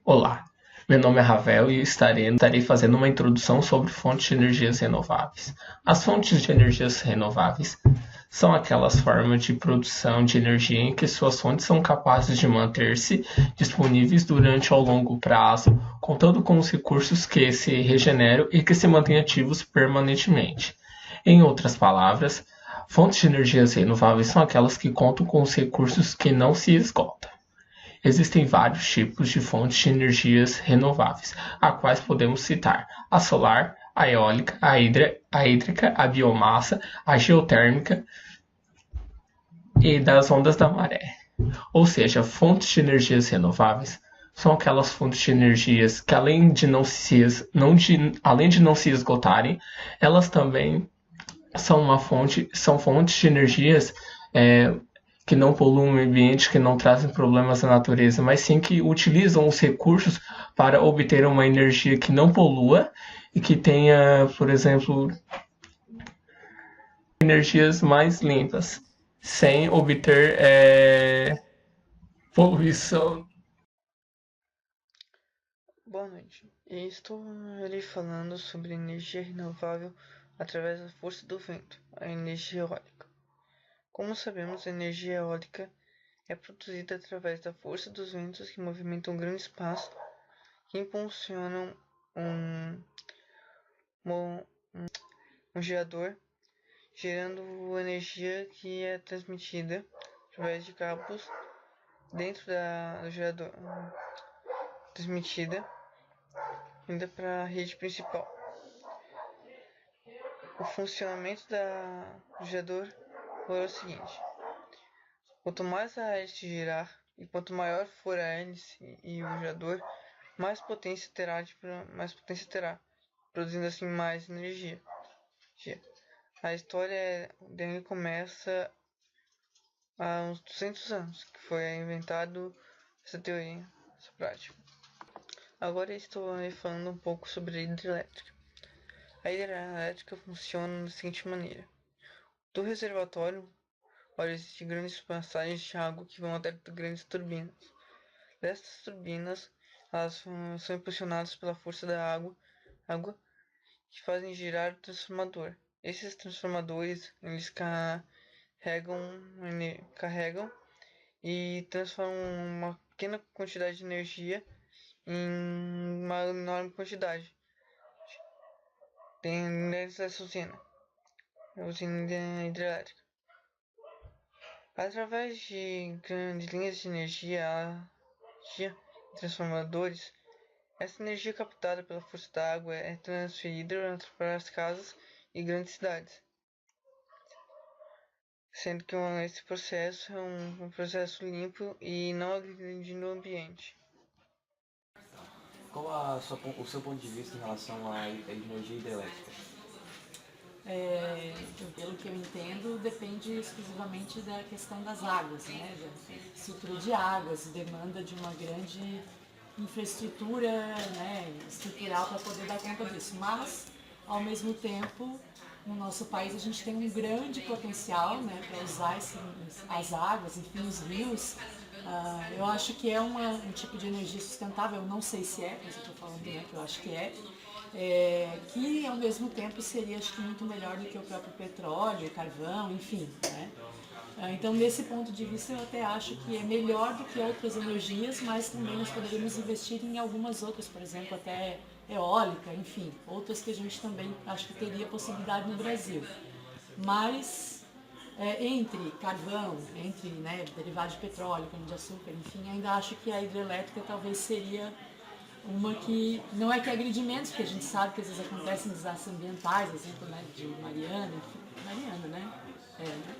Olá, meu nome é Ravel e estarei fazendo uma introdução sobre fontes de energias renováveis. As fontes de energias renováveis são aquelas formas de produção de energia em que suas fontes são capazes de manter-se disponíveis durante ao longo prazo, contando com os recursos que se regeneram e que se mantêm ativos permanentemente. Em outras palavras, fontes de energias renováveis são aquelas que contam com os recursos que não se esgotam. Existem vários tipos de fontes de energias renováveis, a quais podemos citar a solar, a eólica, a hídrica, a biomassa, a geotérmica e das ondas da maré. Ou seja, fontes de energias renováveis são aquelas fontes de energias que além de não se esgotarem, elas também são fontes de energias é, que não poluem o ambiente, que não trazem problemas à natureza, mas sim que utilizam os recursos para obter uma energia que não polua e que tenha, por exemplo, energias mais limpas, sem obter poluição. Boa noite. Estou lhe falando sobre energia renovável através da força do vento, a energia eólica. Como sabemos, a energia eólica é produzida através da força dos ventos que movimentam um grande espaço que impulsionam um, um, um gerador, gerando energia que é transmitida através de cabos dentro do gerador, transmitida ainda para a rede principal. O funcionamento do gerador foi o seguinte: quanto mais a hélice girar e quanto maior for a hélice e o gerador, mais potência terá, produzindo assim mais energia. A história dele começa há uns 200 anos, que foi inventado essa teoria, essa prática. Agora estou falando um pouco sobre a hidrelétrica. A hidrelétrica funciona da seguinte maneira: do reservatório, existem grandes passagens de água que vão até grandes turbinas. Dessas turbinas, elas são impulsionadas pela força da água que fazem girar o transformador. Esses transformadores, eles carregam e transformam uma pequena quantidade de energia em uma enorme quantidade. Tem nessa usina, a usina hidrelétrica. Através de grandes linhas de energia e transformadores, essa energia captada pela força da água é transferida para as casas e grandes cidades, sendo que esse processo é um processo limpo e não agredindo o ambiente. Qual o seu ponto de vista em relação à energia hidrelétrica? Pelo que eu entendo, depende exclusivamente da questão das águas, né? Da estrutura de águas, demanda de uma grande infraestrutura, né, estrutural para poder dar conta disso. Mas, ao mesmo tempo, no nosso país a gente tem um grande potencial, né, para usar as águas, enfim, os rios. Eu acho que é um tipo de energia sustentável, eu não sei se é, mas eu estou falando, né, que eu acho que que ao mesmo tempo seria, acho que, muito melhor do que o próprio petróleo, carvão, enfim, né? Então, nesse ponto de vista, eu até acho que é melhor do que outras energias, mas também nós poderíamos investir em algumas outras, por exemplo, até eólica, enfim, outras que a gente também acho que teria possibilidade no Brasil. Mas entre carvão, entre, né, derivados de petróleo, cana-de-açúcar, enfim, ainda acho que a hidrelétrica talvez seria uma que não é que agride menos, porque a gente sabe que às vezes acontecem desastres ambientais, exemplo, né, de Mariana, enfim, Mariana, né? Né?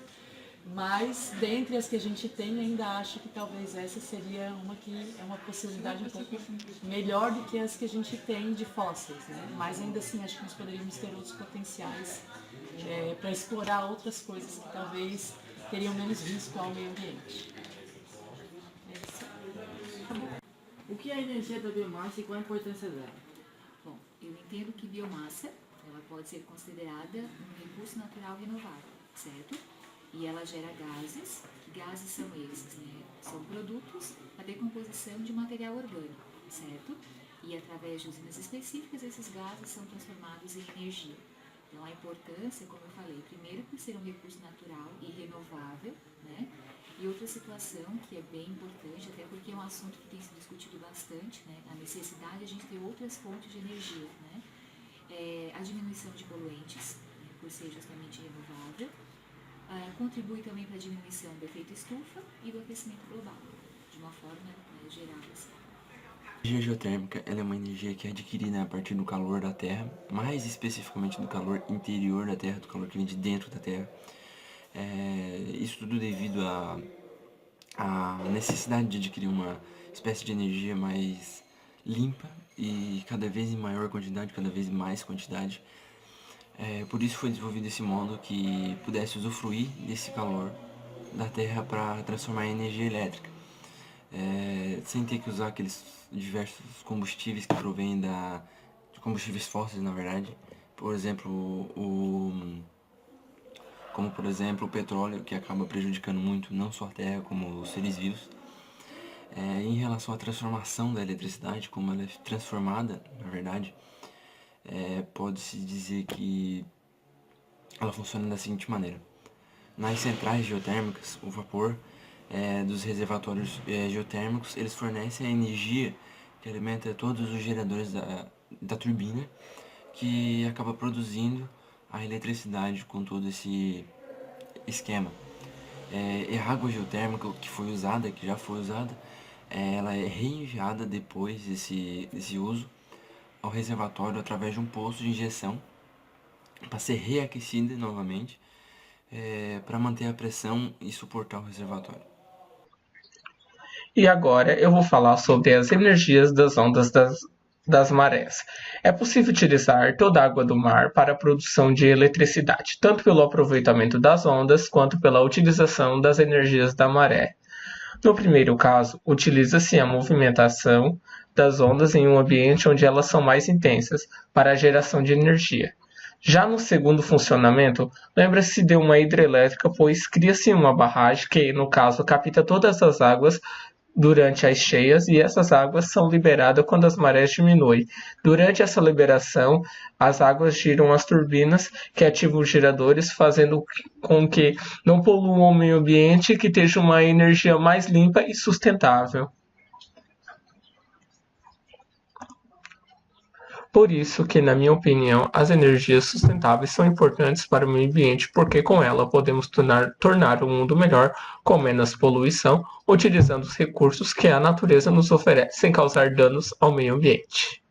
Mas dentre as que a gente tem, ainda acho que talvez essa seria uma que é uma possibilidade um pouco melhor do que as que a gente tem de fósseis, né? Mas ainda assim acho que nós poderíamos ter outros potenciais para explorar outras coisas que talvez teriam menos risco ao meio ambiente. É isso. O que é a energia da biomassa e qual a importância dela? Bom, eu entendo que biomassa ela pode ser considerada um recurso natural renovável, certo? E ela gera gases, que gases são esses, né? São produtos decomposição de material orgânico, certo? E através de usinas específicas, esses gases são transformados em energia. Então, a importância, como eu falei, primeiro por ser um recurso natural e renovável, né? E outra situação que é bem importante, até porque é um assunto que tem sido discutido bastante, né? A necessidade de a gente ter outras fontes de energia, né? A diminuição de poluentes, né? Por ser justamente renovável, contribui também para a diminuição do efeito estufa e do aquecimento global, de uma forma, né, geral. Assim. A energia geotérmica ela é uma energia que é adquirida a partir do calor da Terra, mais especificamente do calor interior da Terra, do calor que vem de dentro da Terra. Isso tudo devido à necessidade de adquirir uma espécie de energia mais limpa e cada vez em maior quantidade, cada vez mais quantidade. Por isso foi desenvolvido esse modo que pudesse usufruir desse calor da Terra para transformar em energia elétrica, sem ter que usar aqueles diversos combustíveis que provêm de combustíveis fósseis, na verdade. Por exemplo, como por exemplo o petróleo, que acaba prejudicando muito não só a Terra, como os seres vivos. Em relação à transformação da eletricidade, como ela é transformada, na verdade, pode-se dizer que ela funciona da seguinte maneira. Nas centrais geotérmicas, o vapor dos reservatórios geotérmicos, eles fornecem a energia que alimenta todos os geradores da turbina, que acaba produzindo a eletricidade com todo esse esquema. A água geotérmica que já foi usada, ela é reenviada depois desse uso ao reservatório através de um poço de injeção para ser reaquecida novamente, para manter a pressão e suportar o reservatório. E agora eu vou falar sobre as energias das ondas das marés. É possível utilizar toda a água do mar para a produção de eletricidade, tanto pelo aproveitamento das ondas quanto pela utilização das energias da maré. No primeiro caso, utiliza-se a movimentação das ondas em um ambiente onde elas são mais intensas para a geração de energia. Já no segundo funcionamento, lembra-se de uma hidrelétrica, pois cria-se uma barragem que, no caso, capta todas as águas durante as cheias e essas águas são liberadas quando as marés diminuem. Durante essa liberação, as águas giram as turbinas que ativam os geradores, fazendo com que não poluam o meio ambiente e que tenha uma energia mais limpa e sustentável. Por isso que, na minha opinião, as energias sustentáveis são importantes para o meio ambiente, porque com ela podemos tornar o mundo melhor, com menos poluição, utilizando os recursos que a natureza nos oferece sem causar danos ao meio ambiente.